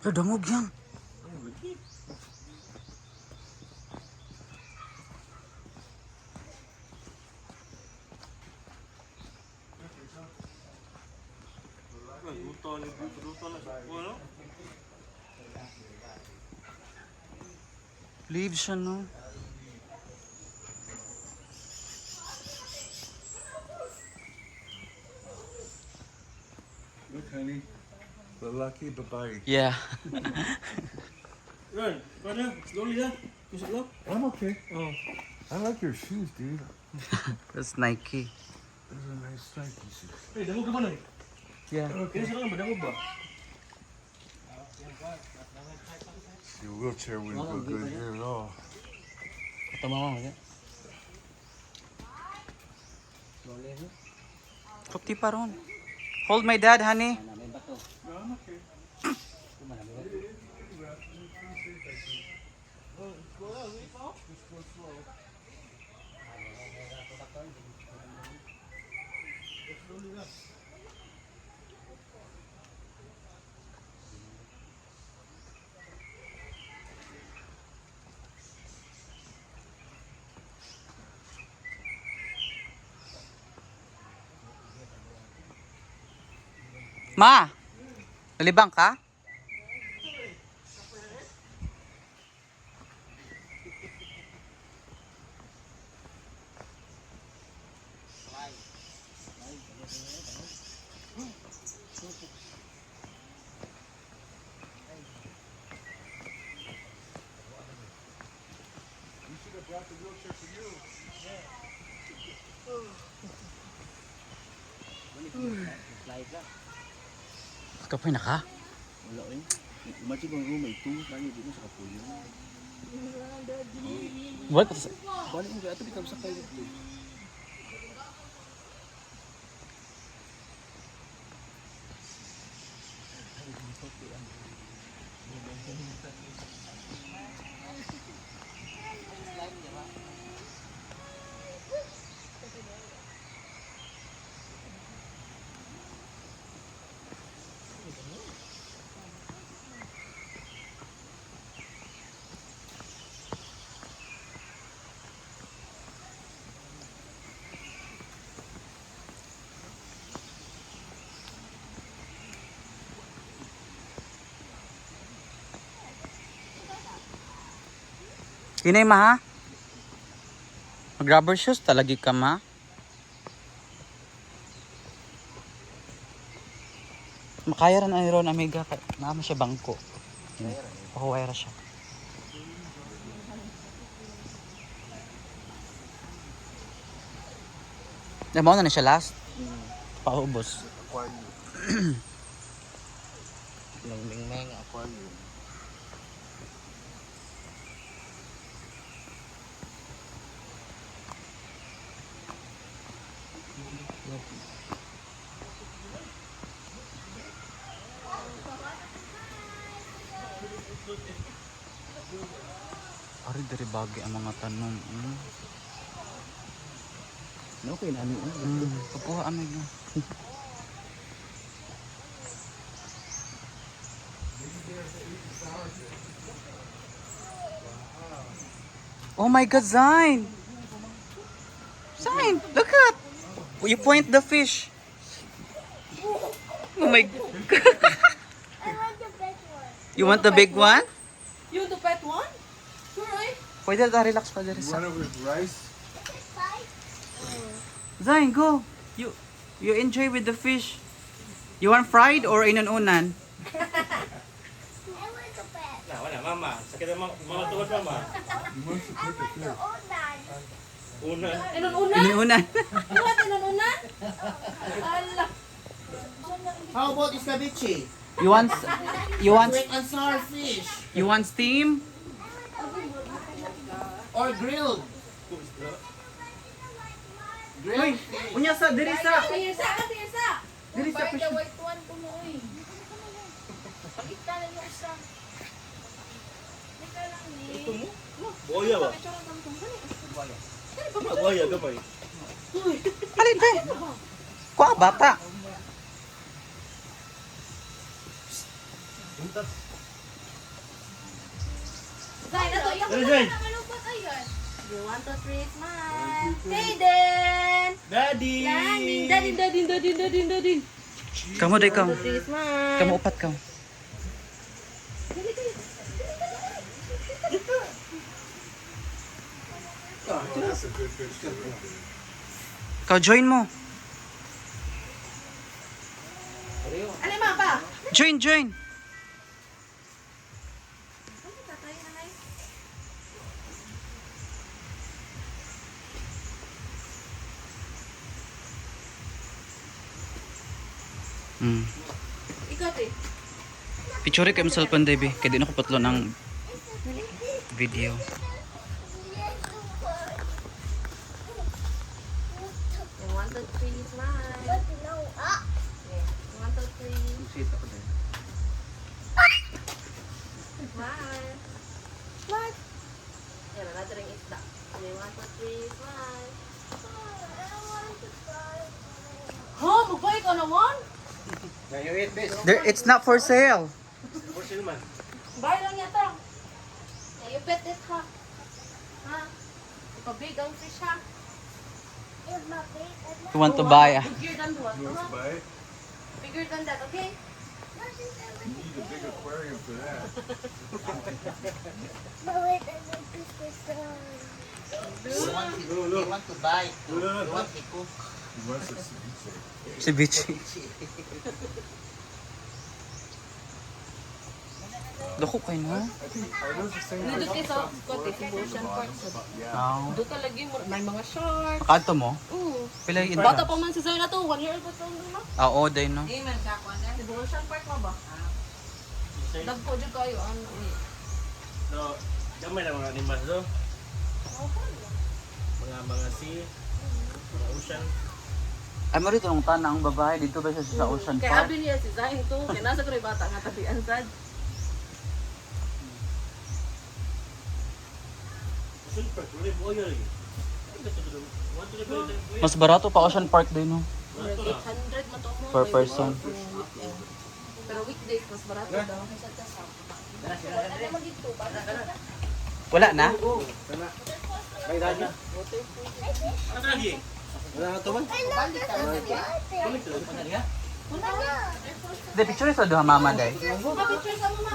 Dangog yan. Leaves siya, no? Look, honey. The lucky babae. Yeah. Run, run now. Slowly now. Push it low. I'm okay. Oh. I like your shoes, dude. That's Nike. Those are nice Nike shoes. Hey, dangog ka ba na? Yeah. Kaya sa lang ba? Dangog ba? Your wheelchair wouldn't look good here at all. Ito mama mo. Puti pa ron. Hold my dad, honey. No, I'm okay. Ma! Nalibang ka? Kapoy na ka? Wala eh. Imagine kung room ay 2. Lagi di mo sa kapuyo. What? Balik mo kaya ito bitang sa kayo dito. Kinay ma ha? Mag-rubber shoes talagi ka ma? Makaya rin ang iron amiga. Naama siya bangko. Pakuwaya siya. Namaw na siya last? Paubos. Aquarium. Meng aquarium. Ari dari bagi ang mga tanong. Okay na ano. Kapuha amiga. Oh my God, Zain! Zain, look at! You point the fish. Oh my God. I want the big one. You want the big one? You want the pet one? Sure, right? Pwede na relax pa dyan. You want it with rice? Five. Zain, go! You enjoy with the fish. You want fried or inununan? I want the pet. Na, wala mama. Sakit ang mga tuwad mama. You want to I take a want the care. old man. Una. Inununan? Inununan. You want inununan? Ala. How about ceviche? You want Sweet and sour fish. you want steam? Or grilled? Uy, unya sa diri sa Tirsa ka, tirsa. diri sa fish. white one ko mo eh. Pakita na yung isa. Ito lang ni. Buaya ba? Buaya gamay. Alin be? Kuha bata. Zain, ato, iyak Ano, Zain? nakalupat ayun. You want to treat smile. Hayden! Daddy! Daddy. Kamu day kam. Treat smile. Kamu upat kam. That's a good picture. Kau join mo. Ano yung mga pa? Join. Ano tatay, nanay? Ikaw, te. Picture kay cellphone day be. Kaya di na ko patlo ng video. You want to treat smile. Okay. You want to treat smile. Yan, another ring isda. You want to treat smile. Ha? Magbayad ka naman? There, it's not for sale. Bayad lang yata. You bet it ha. Ha? Ipabig ang fish ha. You want to buy Bigger than what? You want to buy it? Bigger than that, okay? You need a big aquarium for that. You want to buy. You want to cook. He wants a ceviche. si Bichi. Dako kay no. Are those the same? Dito kayo sa kote, sa Ocean Park. Aw. Doon ka lagi mo, may mga shorts. Kanto mo? Pila yung Bata pa man si Zay na to, 1 year old pa to no? Ah, oo, day no. Di man ka kwan Sa Ocean Park mo ba? Dagpo jud kayo ano eh. So, gamay na mga animals do. Mga sea, mga ocean. Ay mo rito nung tanang babae dito ba siya sa Ocean Kaya Park? abi niya si Zay to, kaya nasa ko rin bata nga tabian sad. Ocean park, wala yung boyo lagi. Mas barato pa Ocean Park din no. 800 mo to mo. Per person. Pero weekdays mas barato daw. Wala na? May dahil. Ano lagi? Wala na to man? De picture sa duha mama day. Picture sa mo ma.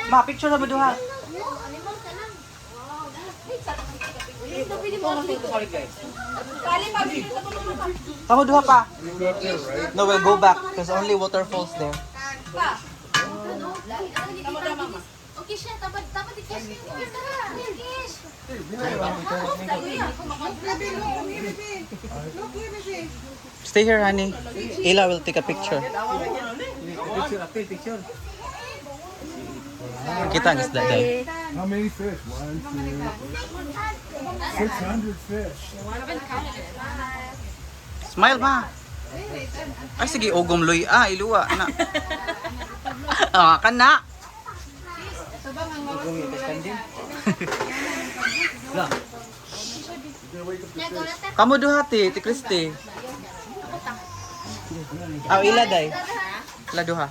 Ma picture sa mo duha. Pali pa picture sa mo ma. Kamu duha pa. No, we'll go back because only waterfalls there. Pa. Okay siya, dapat i-kiss niyo. Kiss. Stay here, honey. Ila will take a picture. Kita ang isda day. How many fish? 1, 2, 600 fish. Smile ba? Ay sige, ugom loy. Ah, iluwa na. Ah, kana. Kamu duha ti Kristi. Ah, ila day. Ila duha.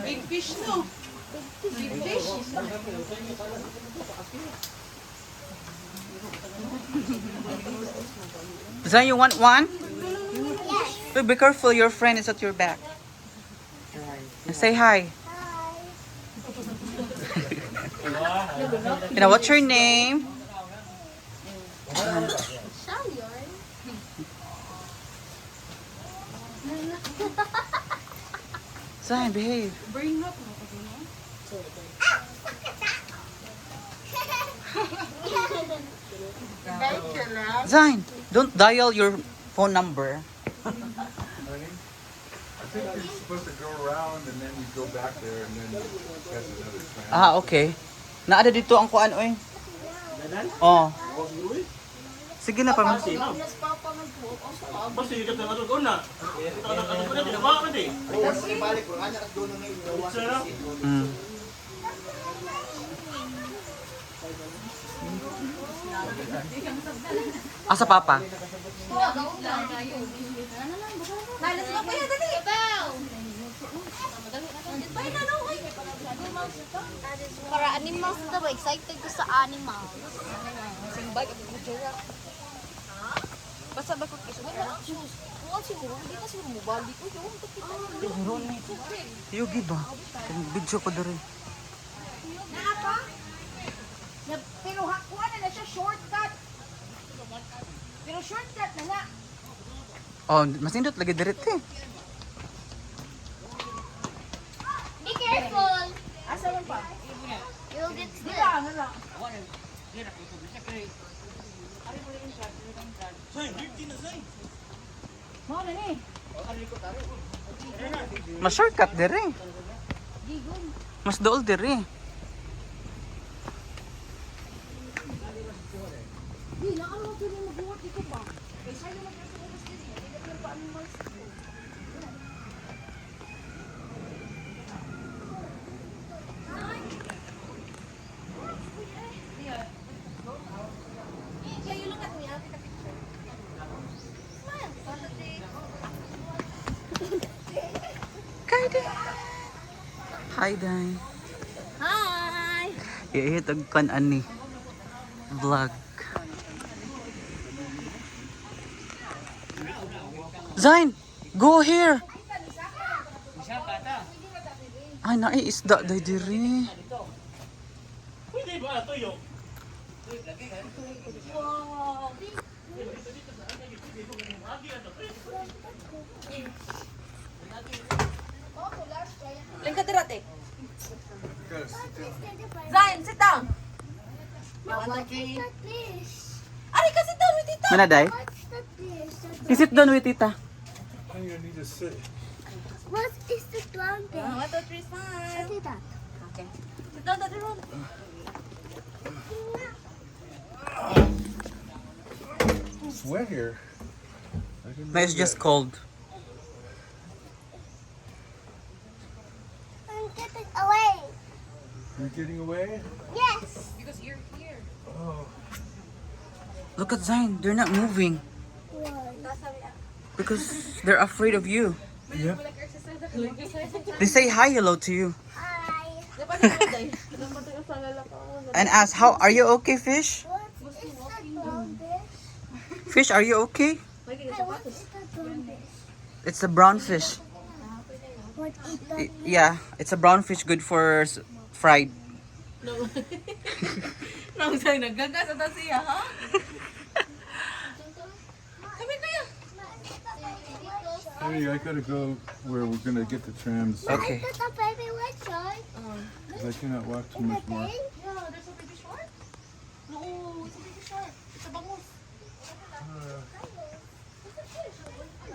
Big fish no. Big fish. Zan, you want one? Yes. Be careful, your friend is at your back. Say hi. You know, what's your name? Zan, behave. Bring up. Zan, don't dial your phone number. I think you're supposed to go around and then you go back there and then you catch another fan. Ah, okay. Naada dito ang kuan oy. Oh. Sige na pa. Basta yung kapag ano na. Ito na ano ko na din ba pwede? Mm. Asa papa? Malas mo kuya, dali. Para animals na ba? Excited ko sa animals. Simbag, basta ba ko kiso? Wala, shoes. Wala siguro, hindi na siguro mobali. Uy, yung kita. Yugi ba? Video ko diri. Pero hakuha na siya shortcut. Pero shortcut na na. Oh, masindot lagi diri te. Be careful. Asa man pa? You'll get Di stuck. ba, ano na? Mo na ni. Mas shortcut diri. Mas dool diri. Di na ano mo pili mag-work dito ba? Kay sayo na kasi oras dito. Hindi na pa animals. Yeah, you look at me. I'll take a picture. Smile. Hi, Day. Hi. Ihitag kan ani. Vlog. Zain, go here. Ay, naiisda day diri. Lang ka dirate. Zion, sit down. Ari ka sit down with tita. Mana, Day? Sit down with tita. I'm gonna need to sit. What is the trumpet? 1, 2, 3, smile. What is that? Okay. Sit down, Daddy Ron. It's wet here. I didn't No, it's know just that. cold. I'm getting away. You're getting away? Yes. Because you're here. Oh. Look at Zain, they're not moving because they're afraid of you. Yeah. They say hi, hello to you, Hi. and ask, "How are you? Okay, fish? What is the trumpet? Fish, are you okay?" What is the trumpet? It's a brown fish. What is the Yeah, it's a brown fish, good for fried. Nang sa'yo naggagas ata siya, ha? Sabi kaya. Hey, I gotta go where we're gonna get the trams. Okay. Is that a baby white shark? 'Cause I cannot walk too much more. Pink?